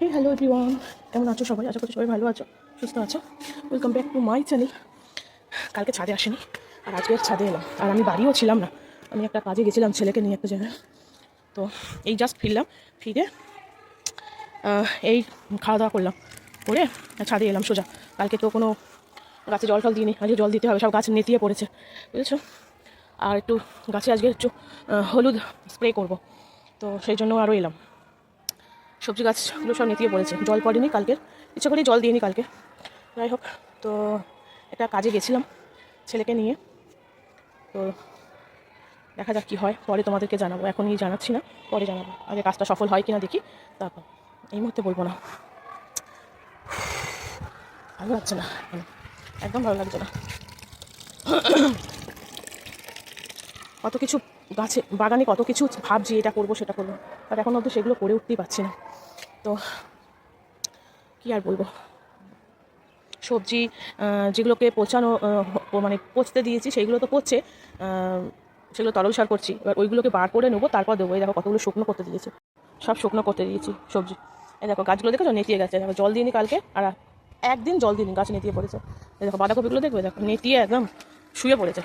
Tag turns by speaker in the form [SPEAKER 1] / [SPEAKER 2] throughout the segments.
[SPEAKER 1] হে hello everyone, কেমন আছো সবাই? আশা করছি সবাই ভালো আছো, সুস্থ আছো। Welcome back to my channel. কালকে ছাদে আসেনি আর আজকে ছাদে এলাম, আর আমি বাড়িও ছিলাম না, আমি একটা কাজে গেছিলাম ছেলেকে নিয়ে একটা জায়গায়। তো এই জাস্ট ফিরে এই খাওয়া দাওয়া করলাম, করে ছাদে এলাম সোজা। কালকে তো কোনো গাছে জল দিইনি, আজকে জল দিতে হবে, সব গাছ নেতিয়ে পড়েছে, বুঝেছো। আর একটু গাছে আজকে একটু হলুদ স্প্রে করব, তো সেই জন্য আরও এলাম। সবজি গাছগুলো সব নেতিয়ে পড়েছে, জল পড়েনি কালকে, ইচ্ছা করে জল দিইনি কালকে। যাই হোক, তো একটা কাজে গেছিলাম ছেলেকে নিয়ে, তো দেখা যাক কী হয়, পরে তোমাদেরকে জানাবো, এখনই জানাচ্ছি না, পরে জানাবো। আগে কাজটা সফল হয় কিনা দেখি, তারপর এই মুহূর্তে বলবো না। ভালো লাগছে না, একদম ভালো লাগছে না। কত কিছু গাছে বাগানে কত কিছু ভাবছি, এটা করবো সেটা করবো, বাট এখন অবধি সেগুলো করে উঠতেই পারছি না। তো কী আর বলবো, সবজি যেগুলোকে পচানো মানে পচতে দিয়েছি সেইগুলো তো পচছে, সেগুলো তরল সার করছি, এবার ওইগুলোকে বার করে নেবো, তারপর দেবো। এই দেখো কতগুলো শুকনো করতে দিয়েছি, সব শুকনো করতে দিয়েছি সবজি। এই দেখো গাছগুলো দেখো নেতিয়ে গেছে, দেখো জল দিইনি কালকে, আর একদিন জল দিইনি, গাছ নেতিয়ে পড়েছে। এই দেখো বাঁধাকপিগুলো দেখবে, দেখো নেতিয়ে একদম শুয়ে পড়েছে,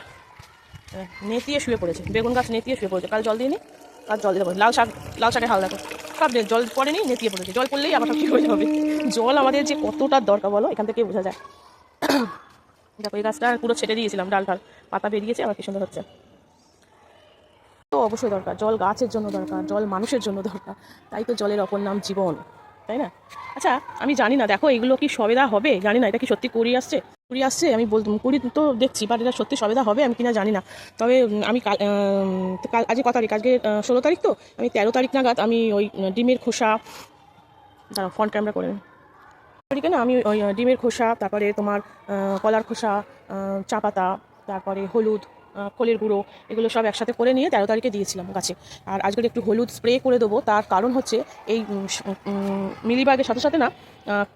[SPEAKER 1] নেতিয়ে শুয়ে পড়েছে। বেগুন গাছ নেতিয়ে শুয়ে পড়েছে, কাল জল দিইনি, কাল জল দিতে পারে। লাল শাকের হাল দেখো, সব জল পড়েনি, নেতিয়ে পড়েছে। জল পড়লেই আবার সব ঠিক হয়ে যাবে। জল আমাদের যে কতটা দরকার বলো, এখান থেকে বোঝা যায়। দেখো এই গাছটা পুরো ছেটে দিয়েছিলাম, ডাল পাতা বেরিয়েছে, আবার কি সুন্দর হচ্ছে। তো অবশ্যই দরকার জল, গাছের জন্য দরকার জল, মানুষের জন্য দরকার, তাই তো জলের অপর নাম জীবন, তাই না? আচ্ছা, আমি জানি না, দেখো এগুলো কি সবেদা হবে জানি না, এটা কি সত্যি কুড়ি আসছে, আমি বলতাম কুড়ি তো দেখছি, বাট এটা সত্যি সবেদা হবে আমি কিনা জানি না। তবে আমি কাল আজকে কত তারিখ, আজকে 16 তারিখ, তো আমি 13 তারিখ নাগাদ আমি ওই ডিমের খোসা, দাঁড়াও ফ্রন্ট ক্যামেরা করে নিই না, আমি ওই ডিমের খোসা, তারপরে তোমার কলার খোসা, চা পাতা, তারপরে হলুদ, খোলের গুঁড়ো, এগুলো সব একসাথে করে নিয়ে 13 তারিখে দিয়েছিলাম গাছে। আর আজকের একটু হলুদ স্প্রে করে দেবো, তার কারণ হচ্ছে এই মিলিবাগের সাথে সাথে না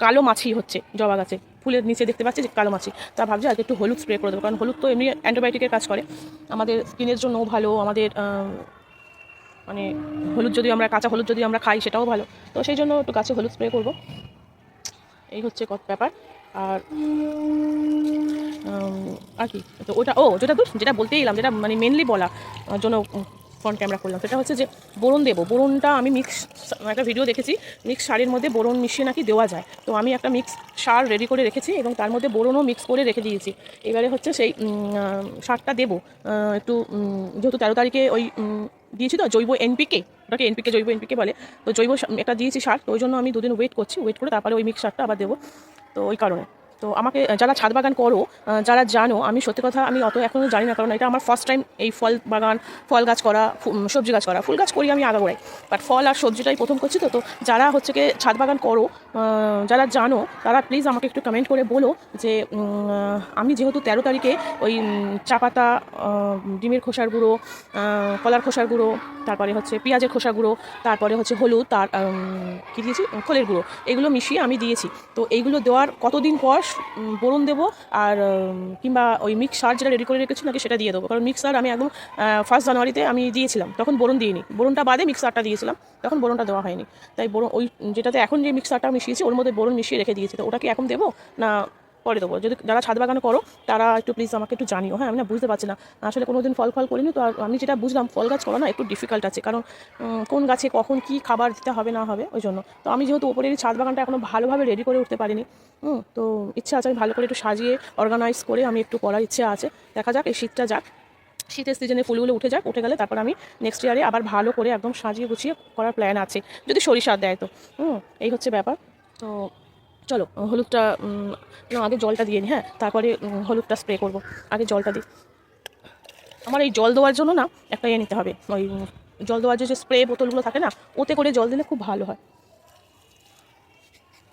[SPEAKER 1] কালো মাছি হচ্ছে জবা গাছে, ফুলের নিচে দেখতে পাচ্ছি যে কালো মাছি। তা ভাবছি আজকে একটু হলুদ স্প্রে করে দেবো, কারণ হলুদ তো এমনি অ্যান্টিবায়োটিকের কাজ করে, আমাদের স্কিনের জন্যও ভালো, আমাদের মানে হলুদ যদি আমরা কাঁচা হলুদ যদি আমরা খাই সেটাও ভালো। তো সেই জন্য একটু গাছে হলুদ স্প্রে করবো, এই হচ্ছে কত ব্যাপার। আর আর কি, তো ওটা যেটা বলতেই এলাম, যেটা মানে মেনলি বলা জন্য ফ্রন্ট ক্যামেরা করলাম, সেটা হচ্ছে যে বোরন দেবো। বোরনটা আমি একটা ভিডিও দেখেছি, মিক্স সারের মধ্যে বোরন মিশিয়ে নাকি দেওয়া যায়। তো আমি একটা মিক্স সার রেডি করে রেখেছি এবং তার মধ্যে বোরনও মিক্স করে রেখে দিয়েছি। এবারে হচ্ছে সেই সারটা দেবো একটু, যেহেতু 13 তারিখে ওই দিয়েছি তো জৈব এনপিকে, ওটাকে এনপিকে জৈব এনপিকে বলে, তো জৈব একটা দিয়েছি সার, তো ওই জন্য আমি দুদিন ওয়েট করে তারপরে ওই মিক্স সারটা আবার দেবো। তো ওই কারণে তো আমাকে যারা ছাদ বাগান করো, যারা জানো, আমি সত্যি কথা আমি অত এখনও জানি না, কারণ এটা আমার ফার্স্ট টাইম এই ফল গাছ করা, সবজি গাছ করা। ফুল গাছ করি আমি আগাগোড়াই, বাট ফল আর সবজিটাই প্রথম করছি। তো যারা হচ্ছে কি ছাদ বাগান করো, যারা জানো, তারা প্লিজ আমাকে একটু কমেন্ট করে বলো যে আমি যেহেতু 13 তারিখে ওই চা পাতা, ডিমের খোসার গুঁড়ো, কলার খোসার গুঁড়ো, তারপরে হচ্ছে পেঁয়াজের খোসার গুঁড়ো, তারপরে হচ্ছে হলুদ, তার কী দিয়েছি, খোলের গুঁড়ো, এগুলো মিশিয়ে আমি দিয়েছি। তো এইগুলো দেওয়ার কতদিন পর বোরন দেবো, আর কিংবা ওই মিক্স সার যেটা রেডি করে রেখেছি নাকি সেটা দিয়ে দেবো। কারণ মিক্স সার আমি একদম 1 জানুয়ারিতে আমি দিয়েছিলাম, তখন বোরন দিইনি, বোরনটা বাদে মিক্স সারটা দিয়েছিলাম, তখন বোরনটা দেওয়া হয়নি। তাই বোরন ওই যেটাতে এখন যে মিক্স সারটা মিশিয়েছি ওর মধ্যে বোরন মিশিয়ে রেখে দিয়েছি। তো ওটাকে এখন দেবো না পরে দেবো? যদি যারা ছাদ বাগান করো তারা একটু প্লিজ আমাকে একটু জানিও। হ্যাঁ, আমি না বুঝতে পারছি না, আসলে কোনো দিন ফল করিনি তো। আর আমি যেটা বুঝলাম, ফল গাছ করা না একটু ডিফিকাল্ট আছে, কারণ কোন গাছে কখন কী খাবার দিতে হবে না হবে ওই জন্য। তো আমি যেহেতু ওপরের ছাদ বাগানটা এখনও ভালোভাবে রেডি করে উঠতে পারিনি, তো ইচ্ছা আছে আমি ভালো করে একটু সাজিয়ে অর্গানাইজ করে আমি একটু করার ইচ্ছে আছে। দেখা যাক, এই শীতটা যাক, শীতের সিজনে ফুলগুলো উঠে গেলে তারপর আমি নেক্সট ইয়ারে আবার ভালো করে একদম সাজিয়ে গুছিয়ে করার প্ল্যান আছে, যদি সরিষা দেয় তো। এই হচ্ছে ব্যাপার। তো চলো হলুদটা আগে জলটা দিয়ে নিই, হ্যাঁ, তারপরে হলুদটা স্প্রে করব। আগে জলটা দিই। আমার এই জল দেওয়ার জন্য না একটা নিতে হবে, ওই জল দেওয়ার যে স্প্রে বোতলগুলো থাকে না, ওতে করে জল দিলে খুব ভালো হয়,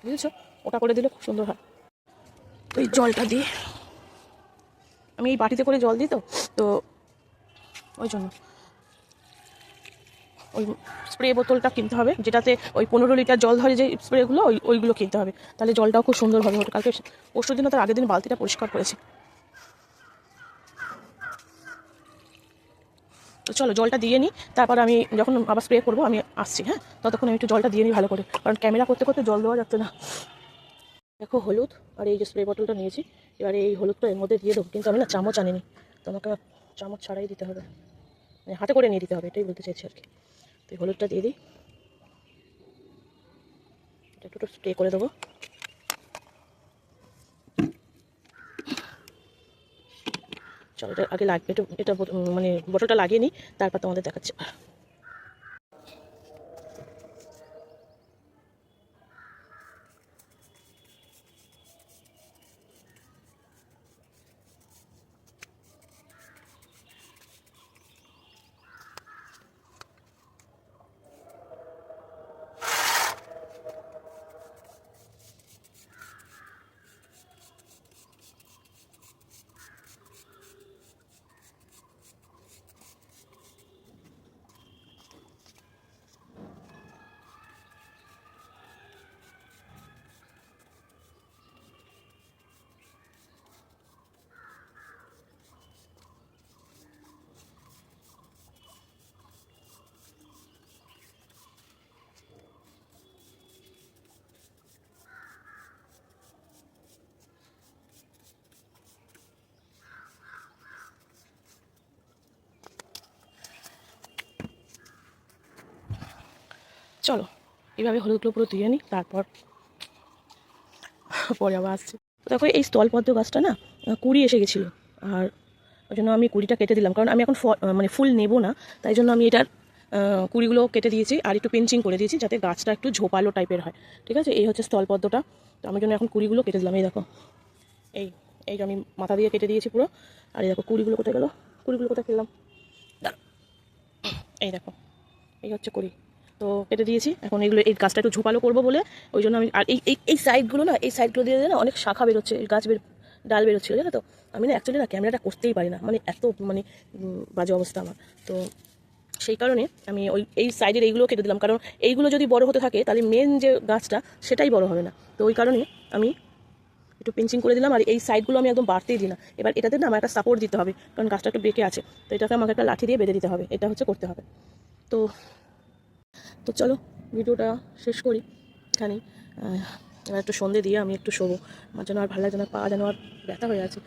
[SPEAKER 1] বুঝেছো? ওটা করে দিলে খুব সুন্দর হয়। তো এই জলটা দিই, আমি এই বাটিতে করে জল দিই, তো ওই জন্য ওই স্প্রে বোতলটা কিনতে হবে, যেটাতে ওই 15 লিটার জল ধরে যে স্প্রেগুলো, ওইগুলো কিনতে হবে, তাহলে জলটাও খুব সুন্দরভাবে ওঠে। কালকে পরশু দিনও তার আগের দিন বালতিটা পরিষ্কার করেছি। তো চলো জলটা দিয়ে নিই, তারপর আমি যখন আবার স্প্রে করবো আমি আসছি। হ্যাঁ, ততক্ষণ আমি একটু জলটা দিয়ে নিই ভালো করে, কারণ ক্যামেরা করতে করতে জল দেওয়া যাচ্ছে না। দেখো হলুদ আর এই যে স্প্রে বটলটা নিয়েছি, এবারে এই হলুদটা এর মধ্যে দিয়ে দেবো, কিন্তু আমি না চামচ আনিনি, তো আমাকে চামচ ছাড়াই দিতে হবে, মানে হাতে করে নিয়ে দিতে হবে, এটাই বলতে চাইছি আর কি। তো এই হলুদটা দিয়ে দিই, এটা একটু স্প্রে করে দেবো। চলো এটা আগে এটা মানে বটলটা লাগিয়ে নিই, তারপর তোমাদের দেখাচ্ছি। চলো এইভাবে হলুদগুলো পুরো ধুয়ে নিই, তারপর পরে আবার আসছি। দেখো এই স্থলপদ্ম গাছটা না কুড়ি এসে গেছিলো, আর ওই জন্য আমি কুড়িটা কেটে দিলাম, কারণ আমি এখন মানে ফুল নেব না, তাই জন্য আমি এটার কুড়িগুলো কেটে দিয়েছি আর একটু পেঞ্চিং করে দিয়েছি, যাতে গাছটা একটু ঝোপালো টাইপের হয়। ঠিক আছে, এই হচ্ছে স্থলপদ্মটা, তো আমি জন্য এখন কুড়িগুলো কেটে দিলাম। এই দেখো এই এই যে আমি মাথা দিয়ে কেটে দিয়েছি পুরো, আর এই দেখো কুড়িগুলো কোথায় গেলো, কুড়িগুলো কোথায় ফেললাম, এই দেখো এই হচ্ছে কুড়ি, তো কেটে দিয়েছি। এখন এগুলো এই গাছটা একটু ঝোপালো করবো বলে ওই জন্য আমি, আর এই এই এই সাইডগুলো না, এই সাইডগুলো দিয়ে না অনেক শাখা বেরোচ্ছে, গাছ ডাল বেরোচ্ছিল, জানো তো। আমি না অ্যাকচুয়ালি না ক্যামেরাটা করতেই পারি না, মানে এত মানে বাজে অবস্থা আমার, তো সেই কারণে আমি ওই এই সাইডের এইগুলো কেটে দিলাম, কারণ এইগুলো যদি বড় হতে থাকে তাহলে মেন যে গাছটা সেটাই বড় হবে না, তো ওই কারণে আমি একটু পিঞ্চিং করে দিলাম। আর এই সাইডগুলো আমি একদম বাড়তেই দিই না, এবার এটাতে না আমার একটা সাপোর্ট দিতে হবে, কারণ গাছটা একটু বেঁকে আছে, তো এটাকে আমাকে একটা লাঠি দিয়ে বেঁধে দিতে হবে, এটা হচ্ছে করতে হবে। তো তো চলো ভিডিওটা শেষ করি এখানেই। এবার একটু সন্ধে দিয়ে আমি একটু শোবো, আমার যেন আর ভালো লাগছে না, পা যেন আর ব্যথা হয়ে আছে।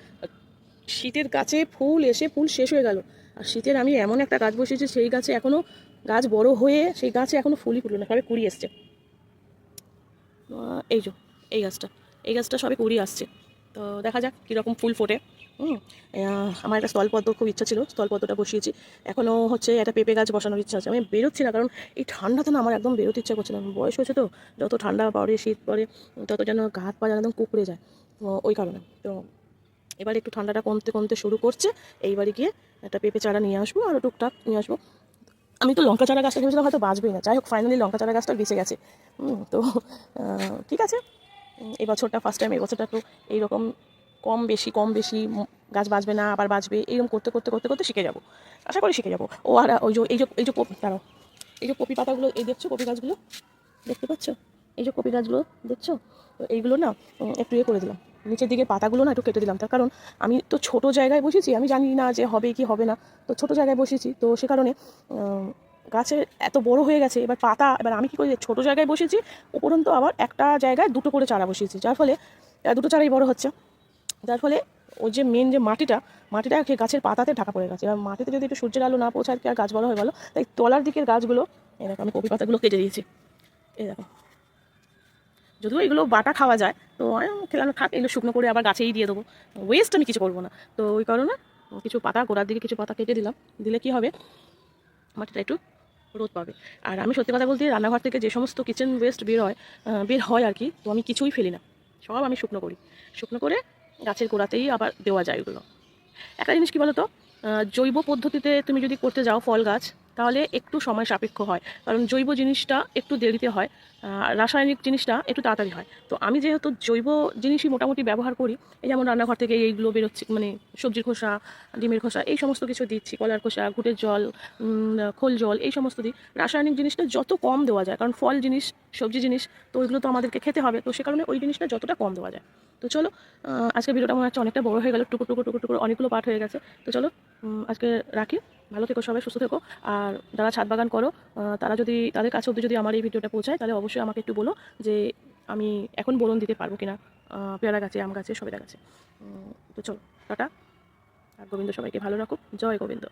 [SPEAKER 1] শীতের গাছে ফুল এসে ফুল শেষ হয়ে গেল, আর শীতের আমি এমন একটা গাছ বসিয়েছি, সেই গাছে এখনও গাছ বড় হয়ে সেই গাছে এখনও ফুলই ফুটলো না, সবে কুড়ি এসছে। এই যে এই গাছটা সবে কুড়ি আসছে, তো দেখা যাক কীরকম ফুল ফোটে। আমার একটা স্থলপদ্ম খুব ইচ্ছা ছিল, স্থলপদ্মটা বসিয়েছি। এখনও হচ্ছে একটা পেঁপে গাছ বসানোর ইচ্ছা আছে, আমি বেরোচ্ছি না, কারণ এই ঠান্ডাতে না আমার একদম বেরোতে ইচ্ছা করছে না, বয়স হয়েছে তো, যত ঠান্ডা পড়ে শীত পড়ে তত যেন গা হাত পা যেন একদম কুকড়ে যায়, তো ওই কারণে। তো এবার একটু ঠান্ডাটা কমতে কমতে শুরু করছে, এইবারে গিয়ে একটা পেঁপে চারা নিয়ে আসবো, আর টুকটাক নিয়ে আসবো। আমি তো লঙ্কা চারা গাছটা ভেবেছিলাম হয়তো বাঁচবেই না, যাই হোক ফাইনালি লঙ্কা চারা গাছটা বেঁচে গেছে। তো ঠিক আছে, এই বছরটা ফার্স্ট টাইম, এই বছরটা একটু এইরকম কম বেশি গাছ বাঁচবে না আবার বাঁচবে, এইরকম করতে করতে করতে করতে শিখে যাবো, আশা করি শিখে যাবো। ও আর ওই যে দাঁড়াও, এই যে কপি পাতাগুলো, এই দেখছো কপি গাছগুলো দেখতে পাচ্ছ, এই যে কপি গাছগুলো দেখছো, তো এইগুলো না একটু করে দিলাম, নিচের দিকে পাতাগুলো না একটু কেটে দিলাম, তার কারণ আমি তো ছোট জায়গায় বসেছি, আমি জানি না যে হবে কি হবে না, তো ছোট জায়গায় বসেছি, তো সে কারণে গাছে এত বড় হয়ে গেছে, এবার আমি কী করি, ছোটো জায়গায় বসেছি, উপরন্তু আবার একটা জায়গায় দুটো করে চারা বসিয়েছি, যার ফলে দুটো চারাই বড় হচ্ছে, যার ফলে ওই যে মেন যে মাটিটা গাছের পাতাতে ঢাকা পড়ে গেছে। এবার মাটিতে যদি একটু সূর্যের আলো না পৌঁছায় আর গাছ বড় হয়ে গেলো, তাই তলার দিকের গাছগুলো, এই দেখো আমি কপি পাতাগুলো কেটে দিয়েছি, এই দেখো, যদিও এগুলো বাটা খাওয়া যায়, তো খেলানো থাক, এগুলো শুকনো করে আবার গাছেই দিয়ে দেবো, ওয়েস্ট আমি কিছু করবো না, তো ওই কারণে কিছু পাতা গোড়ার দিকে কিছু পাতা কেটে দিলাম, দিলে কি হবে মাটিটা একটু রোদ পাবে। আর আমি সত্যি কথা বলতে রান্নাঘর থেকে যে সমস্ত কিচেন ওয়েস্ট বের হয় আর কি, তো আমি কিছুই ফেলি না, সব আমি শুকনো করি, শুকনো করে গাছের গোড়াতেই আবার দেওয়া যায় ওগুলো। একটা জিনিস কী বলো তো, জৈব পদ্ধতিতে তুমি যদি করতে যাও ফল গাছ, তাহলে একটু সময় সাপেক্ষ হয়, কারণ জৈব জিনিসটা একটু দেরিতে হয়, রাসায়নিক জিনিসটা একটু তাড়াতাড়ি হয়। তো আমি যেহেতু জৈব জিনিসই মোটামুটি ব্যবহার করি, এই যেমন রান্নাঘর থেকে এইগুলো বেরোচ্ছে, মানে সবজির খোসা, ডিমের খোসা, এই সমস্ত কিছু দিচ্ছি, কলার খোসা, ঘুটের জল, খোল জল, এই সমস্ত দিই। রাসায়নিক জিনিসটা যত কম দেওয়া যায়, কারণ ফল জিনিস, সবজি জিনিস, তো ওইগুলো তো আমাদেরকে খেতে হবে, তো সে কারণে ওই জিনিসটা যতটা কম দেওয়া যায়। তো চলো, আজকে ভিডিওটা মনে হচ্ছে অনেকটা বড় হয়ে গেল, টুকরো টুকরো টুকরো টুকরো অনেকগুলো পার্ট হয়ে গেছে, তো চলো আজকে রাখি। ভালো থেকো সবাই, সুস্থ থেকো। আর যারা ছাদ বাগান করো তারা যদি তাদের কাছে অবধি যদি আমার এই ভিডিওটা পৌঁছায় তাহলে অবশ্যই আমাকে একটু বলো যে আমি এখন বোরন দিতে পারবো কিনা পেয়ারা গাছে, আম গাছে, সবেদা গাছে। তো চলো টাটা। আর গোবিন্দ সবাইকে ভালো রাখুক। জয় গোবিন্দ।